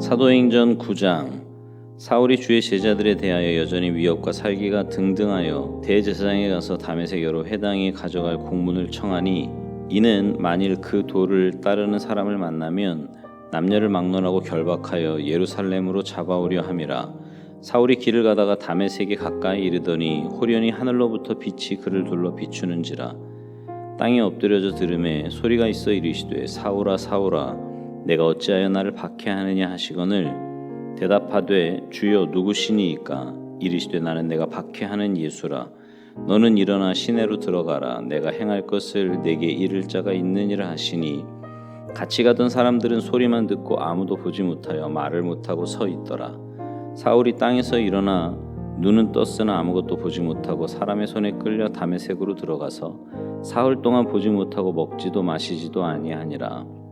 사도행전 9장. 사울이 주의 제자들에 대하여 여전히 위협과 살기가 등등하여 대제사장에 가서 다메섹 여러 회당에 가져갈 공문을 청하니, 이는 만일 그 도를 따르는 사람을 만나면 남녀를 막론하고 결박하여 예루살렘으로 잡아오려 함이라. 사울이 길을 가다가 다메섹에 가까이 이르더니 호련히 하늘로부터 빛이 그를 둘러 비추는지라. 땅에 엎드려져 들음에 소리가 있어 이르시되, 사울아 사울아, 내가 어찌하여 나를 박해하느냐 하시거늘, 대답하되 주여 누구시니이까? 이르시되 나는 내가 박해하는 예수라. 너는 일어나 시내로 들어가라. 내가 행할 것을 내게 이를 자가 있느니라 하시니, 같이 가던 사람들은 소리만 듣고 아무도 보지 못하여 말을 못하고 서 있더라. 사울이 땅에서 일어나 눈은 떴으나 아무것도 보지 못하고 사람의 손에 끌려 다메섹으로 들어가서 사흘 동안 보지 못하고 먹지도 마시지도 아니하니라.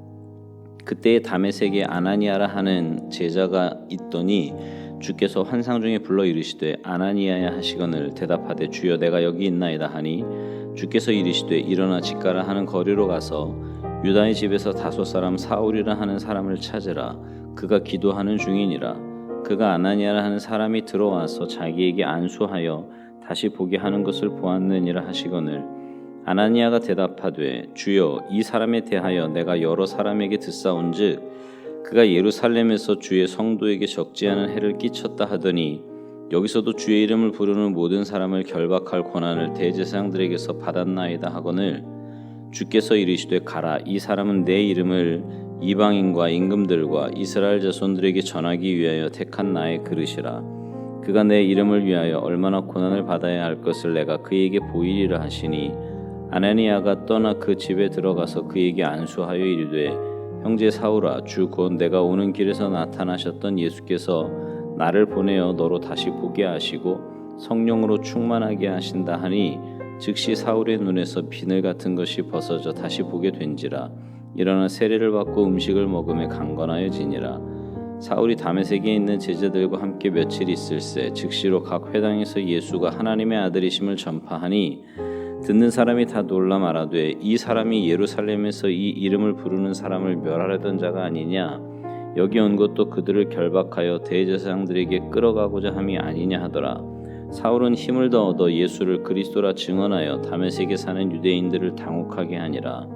그때에 다메섹에 아나니아라 하는 제자가 있더니 주께서 환상 중에 불러 이르시되, 아나니아야 하시거늘, 대답하되 주여 내가 여기 있나이다 하니, 주께서 이르시되 일어나 집가라 하는 거리로 가서 유다의 집에서 다섯 사람 사울이라 하는 사람을 찾으라. 그가 기도하는 중이니라. 그가 아나니아라 하는 사람이 들어와서 자기에게 안수하여 다시 보게 하는 것을 보았느니라 하시거늘, 아나니아가 대답하되 주여 이 사람에 대하여 내가 여러 사람에게 듣사온즉 그가 예루살렘에서 주의 성도에게 적지 않은 해를 끼쳤다 하더니, 여기서도 주의 이름을 부르는 모든 사람을 결박할 권한을 대제사장들에게서 받았나이다 하거늘, 주께서 이르시되 가라. 이 사람은 내 이름을 이방인과 임금들과 이스라엘 자손들에게 전하기 위하여 택한 나의 그릇이라. 그가 내 이름을 위하여 얼마나 고난을 받아야 할 것을 내가 그에게 보이리라 하시니, 아나니아가 떠나 그 집에 들어가서 그에게 안수하여 이르되, 형제 사울아, 주 곧 내가 오는 길에서 나타나셨던 예수께서 나를 보내어 너로 다시 보게 하시고 성령으로 충만하게 하신다 하니, 즉시 사울의 눈에서 비늘 같은 것이 벗어져 다시 보게 된지라. 일어나 세례를 받고 음식을 먹음에 강건하여지니라. 사울이 다메섹에 있는 제자들과 함께 며칠 있을새 즉시로 각 회당에서 예수가 하나님의 아들이심을 전파하니, 듣는 사람이 다 놀라 말하되, 이 사람이 예루살렘에서 이 이름을 부르는 사람을 멸하려던 자가 아니냐? 여기 온 것도 그들을 결박하여 대제사장들에게 끌어가고자 함이 아니냐 하더라. 사울은 힘을 더 얻어 예수를 그리스도라 증언하여 다메섹에 사는 유대인들을 당혹하게 하니라.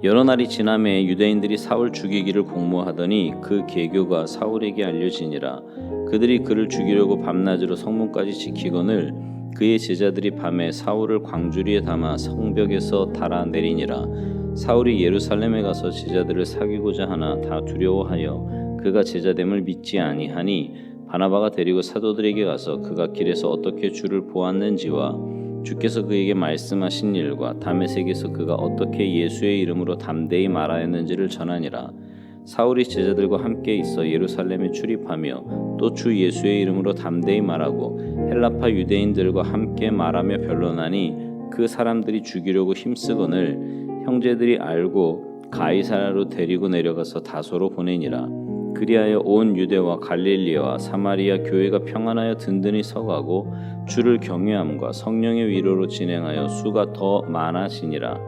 여러 날이 지나매 유대인들이 사울 죽이기를 공모하더니 그 계교가 사울에게 알려지니라. 그들이 그를 죽이려고 밤낮으로 성문까지 지키거늘, 그의 제자들이 밤에 사울을 광주리에 담아 성벽에서 달아내리니라. 사울이 예루살렘에 가서 제자들을 사귀고자 하나 다 두려워하여 그가 제자됨을 믿지 아니하니, 바나바가 데리고 사도들에게 가서 그가 길에서 어떻게 주를 보았는지와 주께서 그에게 말씀하신 일과 다메섹에서 그가 어떻게 예수의 이름으로 담대히 말하였는지를 전하니라. 사울이 제자들과 함께 있어 예루살렘에 출입하며 또 주 예수의 이름으로 담대히 말하고 헬라파 유대인들과 함께 말하며 변론하니, 그 사람들이 죽이려고 힘쓰거늘 형제들이 알고 가이사라로 데리고 내려가서 다소로 보내니라. 그리하여 온 유대와 갈릴리와 사마리아 교회가 평안하여 든든히 서가고 주를 경외함과 성령의 위로로 진행하여 수가 더 많아지니라.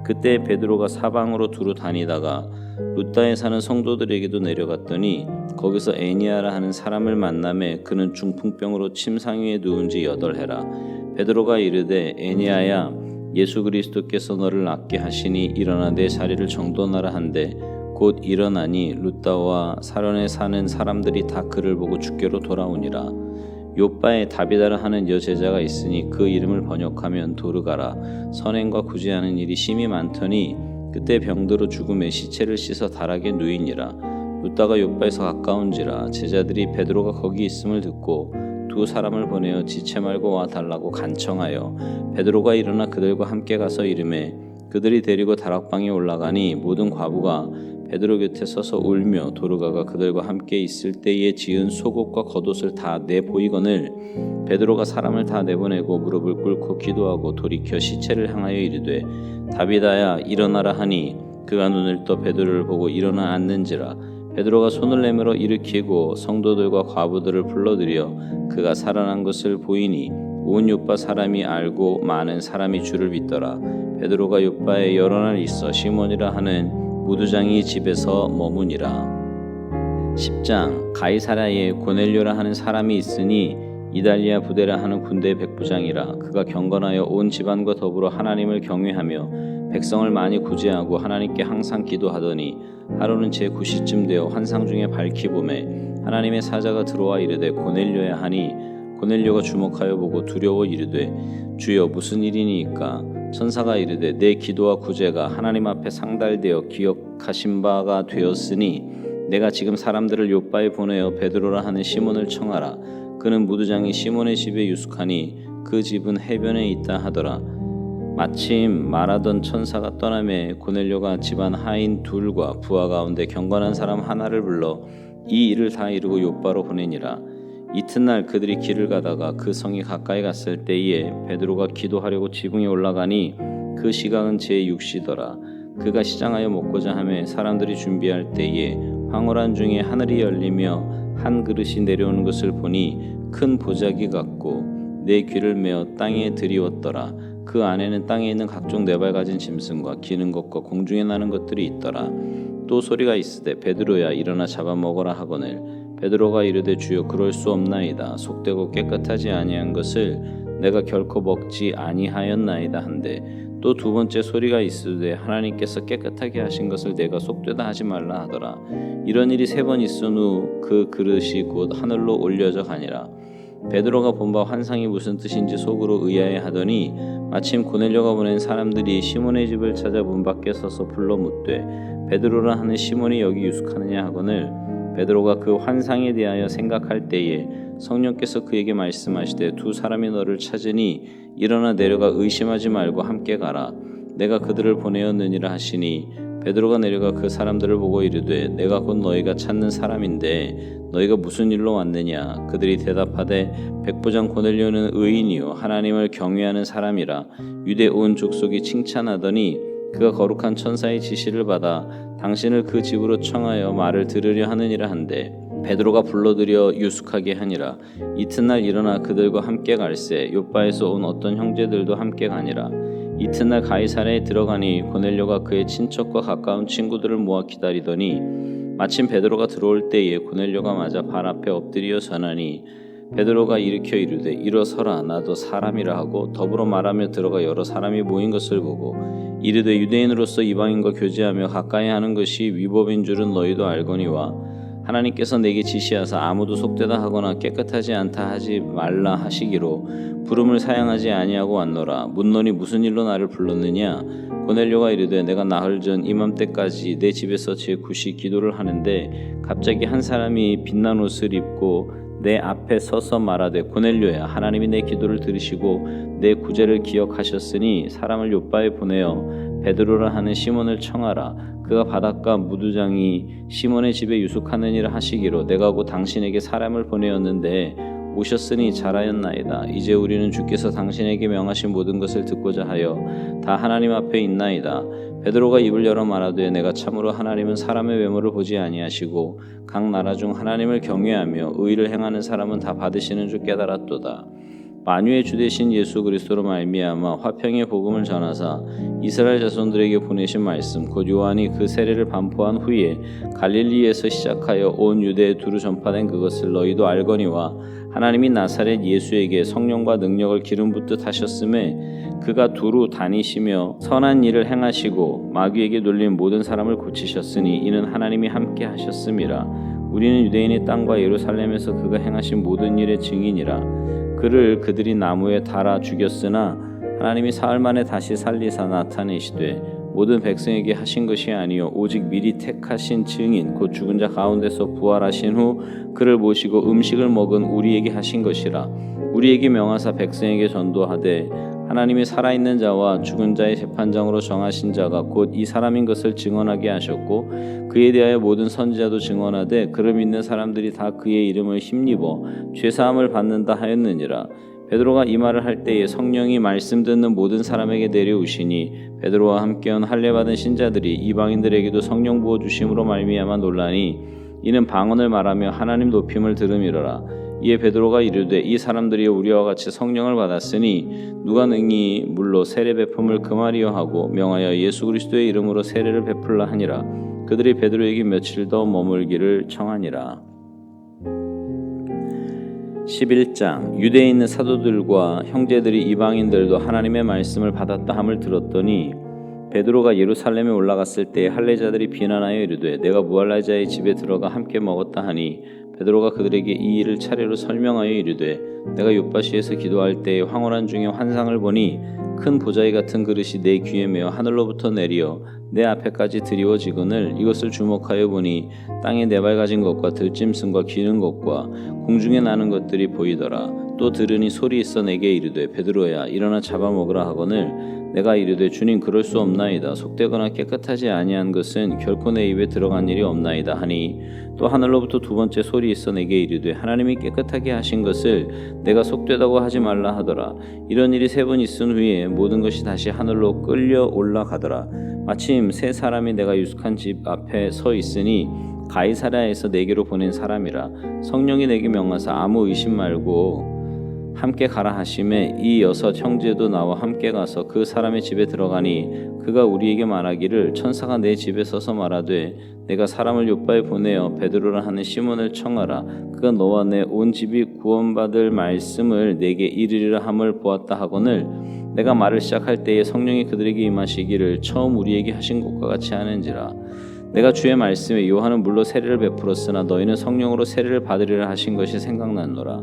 그때 베드로가 사방으로 두루 다니다가 루다에 사는 성도들에게도 내려갔더니 거기서 애니아라 하는 사람을 만나매 그는 중풍병으로 침상 위에 누운 지 8해라. 베드로가 이르되, 애니아야, 예수 그리스도께서 너를 낫게 하시니 일어나 내 자리를 정돈하라 한데, 곧 일어나니 루다와 사론에 사는 사람들이 다 그를 보고 주께로 돌아오니라. 요빠에 다비다라 하는 여제자가 있으니 그 이름을 번역하면 도르가라. 선행과 구제하는 일이 심히 많더니 그때 병들어 죽음에 시체를 씻어 다락에 누이니라. 루다가 요빠에서 가까운지라. 제자들이 베드로가 거기 있음을 듣고 두 사람을 보내어 지체 말고 와 달라고 간청하여 베드로가 일어나 그들과 함께 가서 이르매, 그들이 데리고 다락방에 올라가니 모든 과부가 베드로 곁에 서서 울며 도르가가 그들과 함께 있을 때에 지은 속옷과 겉옷을 다 내보이거늘, 베드로가 사람을 다 내보내고 무릎을 꿇고 기도하고 돌이켜 시체를 향하여 이르되, 다비다야 일어나라 하니, 그가 눈을 떠 베드로를 보고 일어나 앉는지라. 베드로가 손을 내밀어 일으키고 성도들과 과부들을 불러들여 그가 살아난 것을 보이니 온 요빠 사람이 알고 많은 사람이 주를 믿더라. 베드로가 요빠에 여러 날 있어 시몬이라 하는 무두장이 집에서 머무니라. 10장 가이사랴에 고넬료라 하는 사람이 있으니 이달리아 부대라 하는 군대의 백부장이라. 그가 경건하여 온 집안과 더불어 하나님을 경외하며 백성을 많이 구제하고 하나님께 항상 기도하더니 하루는 제 9시쯤 되어 환상 중에 밝히 보매 하나님의 사자가 들어와 이르되 고넬료야 하니 고넬료가 주목하여 보고 두려워 이르되 주여 무슨 일이니이까. 천사가 이르되 내 기도와 구제가 하나님 앞에 상달되어 기억하신 바가 되었으니 내가 지금 사람들을 요바에 보내어 베드로라 하는 시몬을 청하라. 그는 무두장이 시몬의 집에 유숙하니 그 집은 해변에 있다 하더라. 마침 말하던 천사가 떠나매 고넬료가 집안 하인 둘과 부하 가운데 경건한 사람 하나를 불러 이 일을 다 이루고 요바로 보내니라. 이튿날 그들이 길을 가다가 그 성이 가까이 갔을 때에 베드로가 기도하려고 지붕에 올라가니 그 시각은 제6시더라. 그가 시장하여 먹고자 하매 사람들이 준비할 때에 황홀한 중에 하늘이 열리며 한 그릇이 내려오는 것을 보니 큰 보자기 같고 내 귀를 메어 땅에 들이웠더라. 그 안에는 땅에 있는 각종 네발 가진 짐승과 기는 것과 공중에 나는 것들이 있더라. 또 소리가 있으되 베드로야 일어나 잡아먹어라 하거늘 베드로가 이르되 주여 그럴 수 없나이다. 속되고 깨끗하지 아니한 것을 내가 결코 먹지 아니하였나이다 한데 또 두 번째 소리가 있으되 하나님께서 깨끗하게 하신 것을 내가 속되다 하지 말라 하더라. 이런 일이 3번 있은 후 그 그릇이 곧 하늘로 올려져 가니라. 베드로가 본 바 환상이 무슨 뜻인지 속으로 의아해하더니 마침 고넬료가 보낸 사람들이 시몬의 집을 찾아 문 밖에 서서 불러 묻되 베드로라 하는 시몬이 여기 유숙하느냐 하거늘 베드로가 그 환상에 대하여 생각할 때에 성령께서 그에게 말씀하시되 두 사람이 너를 찾으니 일어나 내려가 의심하지 말고 함께 가라. 내가 그들을 보내었느니라 하시니 베드로가 내려가 그 사람들을 보고 이르되 내가 곧 너희가 찾는 사람인데 너희가 무슨 일로 왔느냐. 그들이 대답하되 백부장 고넬료는 의인이요 하나님을 경외하는 사람이라 유대 온 족속이 칭찬하더니 그가 거룩한 천사의 지시를 받아 당신을 그 집으로 청하여 말을 들으려 하느니라 한데 베드로가 불러들여 유숙하게 하니라. 이튿날 일어나 그들과 함께 갈새 요바에서 온 어떤 형제들도 함께 가니라. 이튿날 가이사랴에 들어가니 고넬료가 그의 친척과 가까운 친구들을 모아 기다리더니 마침 베드로가 들어올 때에 고넬료가 맞아 발 앞에 엎드려 전하니 베드로가 일으켜 이르되 일어서라 나도 사람이라 하고 더불어 말하며 들어가 여러 사람이 모인 것을 보고 이르되 유대인으로서 이방인과 교제하며 가까이 하는 것이 위법인 줄은 너희도 알거니와 하나님께서 내게 지시하사 아무도 속되다 하거나 깨끗하지 않다 하지 말라 하시기로 부름을 사양하지 아니하고 왔노라. 묻노니 무슨 일로 나를 불렀느냐. 고넬료가 이르되 내가 나흘 전 이맘때까지 내 집에서 제9시 기도를 하는데 갑자기 한 사람이 빛난 옷을 입고 내 앞에 서서 말하되 고넬료야 하나님이 내 기도를 들으시고 내 구제를 기억하셨으니 사람을 요바에 보내어 베드로라 하는 시몬을 청하라. 그가 바닷가 무두장이 시몬의 집에 유숙하느니라 하시기로 내가 곧 당신에게 사람을 보내었는데 오셨으니 잘하였나이다. 이제 우리는 주께서 당신에게 명하신 모든 것을 듣고자 하여 다 하나님 앞에 있나이다. 베드로가 입을 열어 말하되 내가 참으로 하나님은 사람의 외모를 보지 아니하시고 각 나라 중 하나님을 경외하며 의를 행하는 사람은 다 받으시는 줄 깨달았도다. 만유의 주 되신 예수 그리스도로 말미암아 화평의 복음을 전하사 이스라엘 자손들에게 보내신 말씀 곧 요한이 그 세례를 반포한 후에 갈릴리에서 시작하여 온 유대에 두루 전파된 그것을 너희도 알거니와 하나님이 나사렛 예수에게 성령과 능력을 기름 붓듯 하셨음에 그가 두루 다니시며 선한 일을 행하시고 마귀에게 놀린 모든 사람을 고치셨으니 이는 하나님이 함께 하셨음이라. 우리는 유대인의 땅과 예루살렘에서 그가 행하신 모든 일의 증인이라. 그를 그들이 나무에 달아 죽였으나 하나님이 사흘 만에 다시 살리사 나타내시되 모든 백성에게 하신 것이 아니요 오직 미리 택하신 증인 곧 죽은 자 가운데서 부활하신 후 그를 모시고 음식을 먹은 우리에게 하신 것이라. 우리에게 명하사 백성에게 전도하되 하나님이 살아있는 자와 죽은 자의 재판장으로 정하신 자가 곧 이 사람인 것을 증언하게 하셨고 그에 대하여 모든 선지자도 증언하되 그를 믿는 사람들이 다 그의 이름을 힘입어 죄사함을 받는다 하였느니라. 베드로가 이 말을 할 때에 성령이 말씀 듣는 모든 사람에게 내려오시니 베드로와 함께 온 할례 받은 신자들이 이방인들에게도 성령 부어 주심으로 말미암아 놀라니 이는 방언을 말하며 하나님 높임을 들음이로라. 이에 베드로가 이르되 이 사람들이 우리와 같이 성령을 받았으니 누가 능히 물로 세례 베품을 금하리요 하고 명하여 예수 그리스도의 이름으로 세례를 베풀라 하니라. 그들이 베드로에게 며칠 더 머물기를 청하니라. 11장. 유대에 있는 사도들과 형제들이 이방인들도 하나님의 말씀을 받았다 함을 들었더니 베드로가 예루살렘에 올라갔을 때 할례자들이 비난하여 이르되 내가 무할례자의 집에 들어가 함께 먹었다 하니 베드로가 그들에게 이 일을 차례로 설명하여 이르되 내가 욥바시에서 기도할 때에 황홀한 중에 환상을 보니 큰 보자기 같은 그릇이 내 귀에 매어 하늘로부터 내리어 내 앞에까지 드리워지거늘 이것을 주목하여 보니 땅에 네발가진 것과 들짐승과 기는 것과 공중에 나는 것들이 보이더라. 또 들으니 소리 있어 내게 이르되 베드로야 일어나 잡아먹으라 하거늘 내가 이르되 주님 그럴 수 없나이다. 속되거나 깨끗하지 아니한 것은 결코 내 입에 들어간 일이 없나이다 하니 또 하늘로부터 두 번째 소리 있어 내게 이르되 하나님이 깨끗하게 하신 것을 내가 속되다고 하지 말라 하더라. 이런 일이 세 번 있은 후에 모든 것이 다시 하늘로 끌려 올라가더라. 마침 세 사람이 내가 유숙한 집 앞에 서 있으니 가이사랴에서 내게로 보낸 사람이라. 성령이 내게 명하사 아무 의심 말고 함께 가라 하심에 이 여섯 형제도 나와 함께 가서 그 사람의 집에 들어가니 그가 우리에게 말하기를 천사가 내 집에 서서 말하되 내가 사람을 욥바에 보내어 베드로라 하는 시몬을 청하라. 그가 너와 내 온 집이 구원받을 말씀을 내게 이르리라 함을 보았다 하거늘 내가 말을 시작할 때에 성령이 그들에게 임하시기를 처음 우리에게 하신 것과 같이 하는지라. 내가 주의 말씀에 요한은 물로 세례를 베풀었으나 너희는 성령으로 세례를 받으리라 하신 것이 생각났노라.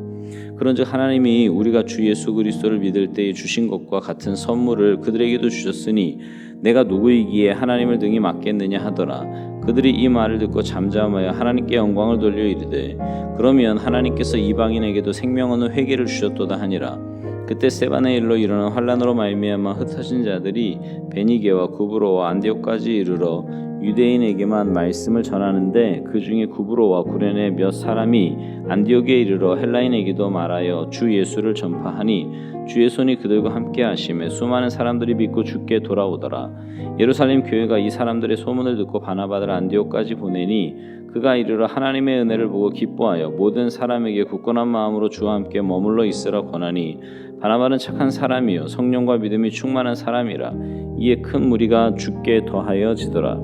그런즉 하나님이 우리가 주 예수 그리스도를 믿을 때에 주신 것과 같은 선물을 그들에게도 주셨으니 내가 누구이기에 하나님을 등이 맞겠느냐 하더라. 그들이 이 말을 듣고 잠잠하여 하나님께 영광을 돌려 이르되 그러면 하나님께서 이방인에게도 생명 얻는 회개를 주셨도다 하니라. 그때 스데반의 일로 일어난 환란으로 말미암아 흩어진 자들이 베니게와 구브로와 안디옥까지 이르러 유대인에게만 말씀을 전하는데 그 중에 구브로와 구레네 몇 사람이 안디옥에 이르러 헬라인에게도 말하여 주 예수를 전파하니 주의 손이 그들과 함께 하심에 수많은 사람들이 믿고 주께 돌아오더라. 예루살렘 교회가 이 사람들의 소문을 듣고 바나바를 안디옥까지 보내니 그가 이르러 하나님의 은혜를 보고 기뻐하여 모든 사람에게 굳건한 마음으로 주와 함께 머물러 있으라 권하니 바나바는 착한 사람이요 성령과 믿음이 충만한 사람이라. 이에 큰 무리가 주께 더하여 지더라.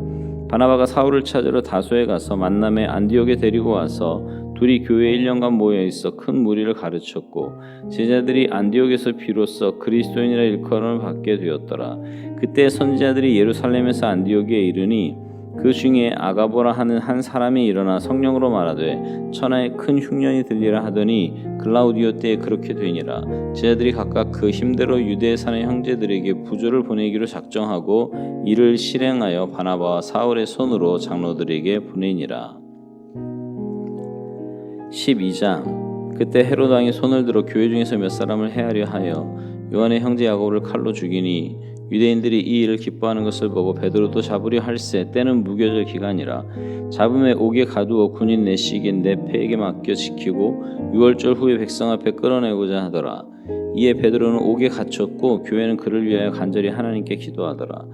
바나바가 사울을 찾으러 다소에 가서 만남에 안디옥에 데리고 와서 둘이 교회에 1년간 모여 있어 큰 무리를 가르쳤고 제자들이 안디옥에서 비로소 그리스도인이라 일컬음을 받게 되었더라. 그때 선지자들이 예루살렘에서 안디옥에 이르니 그 중에 아가보라 하는 한 사람이 일어나 성령으로 말하되 천하에 큰 흉년이 들리라 하더니 글라우디오 때에 그렇게 되니라. 제자들이 각각 그 힘대로 유대에 사는 형제들에게 부조를 보내기로 작정하고 이를 실행하여 바나바와 사울의 손으로 장로들에게 보내니라. 12장. 그때 헤롯 왕이 손을 들어 교회 중에서 몇 사람을 해하려 하여 요한의 형제 야고보를 칼로 죽이니 유대인들이 이 일을 기뻐하는 것을 보고 베드로도 잡으려 할세 때는 무교절 기간이라. 잡음에 옥에 가두어 군인 내시긴 내 패에게 맡겨 지키고 6월절 후에 백성 앞에 끌어내고자 하더라. 이에 베드로는 옥에 갇혔고 교회는 그를 위하여 간절히 하나님께 기도하더라.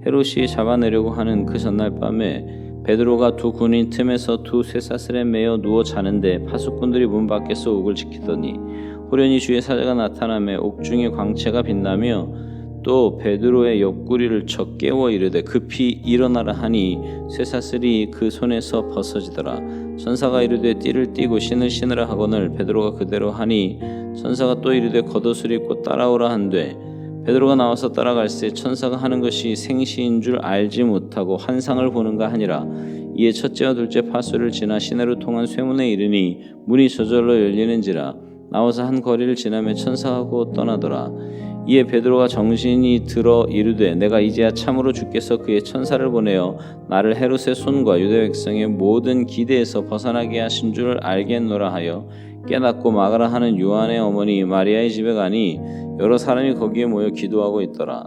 헤롯이 잡아내려고 하는 그 전날 밤에 베드로가 두 군인 틈에서 두 쇠사슬에 매어 누워 자는데 파수꾼들이 문 밖에서 옥을 지키더니 호련히 주의 사자가 나타나며 옥중에 광채가 빛나며 또 베드로의 옆구리를 쳐 깨워 이르되 급히 일어나라 하니 쇠사슬이 그 손에서 벗어지더라. 천사가 이르되 띠를 띠고 신을 신으라 하거늘 베드로가 그대로 하니 천사가 또 이르되 겉옷을 입고 따라오라 한되 베드로가 나와서 따라갈새 천사가 하는 것이 생시인 줄 알지 못하고 환상을 보는가 하니라. 이에 첫째와 둘째 파수를 지나 시내로 통한 쇠문에 이르니 문이 저절로 열리는지라. 나와서 한 거리를 지나며 천사하고 떠나더라. 이에 베드로가 정신이 들어 이르되 내가 이제야 참으로 주께서 그의 천사를 보내어 나를 헤롯의 손과 유대 백성의 모든 기대에서 벗어나게 하신 줄 알겠노라 하여 깨닫고 마가라 하는 요한의 어머니 마리아의 집에 가니 여러 사람이 거기에 모여 기도하고 있더라.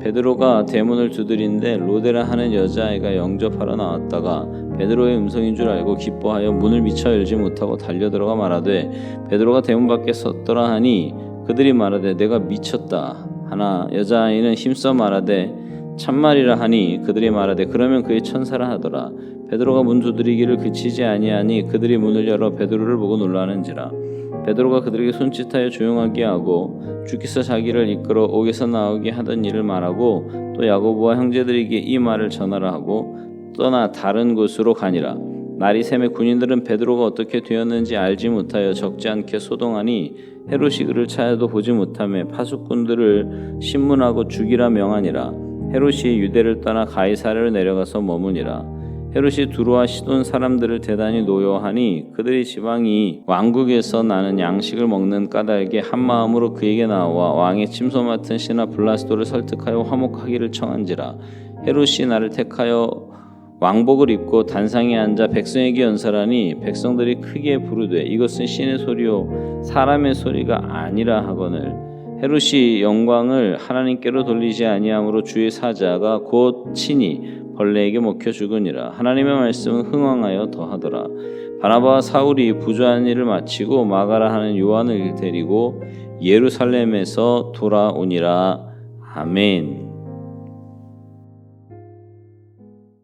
베드로가 대문을 두드린데 로데라 하는 여자아이가 영접하러 나왔다가 베드로의 음성인 줄 알고 기뻐하여 문을 미쳐 열지 못하고 달려들어가 말하되 베드로가 대문 밖에 섰더라 하니 그들이 말하되 내가 미쳤다 하나 여자아이는 힘써 말하되 참말이라 하니 그들이 말하되 그러면 그의 천사라 하더라. 베드로가 문 두드리기를 그치지 아니하니 그들이 문을 열어 베드로를 보고 놀라는지라. 베드로가 그들에게 손짓하여 조용하게 하고 주께서 자기를 이끌어 옥에서 나오게 하던 일을 말하고 또 야고보와 형제들에게 이 말을 전하라 하고 떠나 다른 곳으로 가니라. 날이 새매 군인들은 베드로가 어떻게 되었는지 알지 못하여 적지 않게 소동하니 헤롯이 그를 찾아도 보지 못하며 파수꾼들을 신문하고 죽이라 명하니라. 헤롯이 유대를 떠나 가이사랴로 내려가서 머무니라. 헤롯이 두로와 시돈 사람들을 대단히 노여하니 그들이 지방이 왕국에서 나는 양식을 먹는 까닭에 한 마음으로 그에게 나와 왕의 침소 맡은 신하 블라스도를 설득하여 화목하기를 청한지라. 헤롯이 나를 택하여 왕복을 입고 단상에 앉아 백성에게 연설하니 백성들이 크게 부르되 이것은 신의 소리요 사람의 소리가 아니라 하거늘 헤롯이 영광을 하나님께로 돌리지 아니함으로 주의 사자가 곧 친히 벌레에게 먹혀 죽으니라. 하나님의 말씀은 흥왕하여 더하더라. 바나바와 사울이 부조한 일을 마치고 마가라 하는 요한을 데리고 예루살렘에서 돌아오니라. 아멘.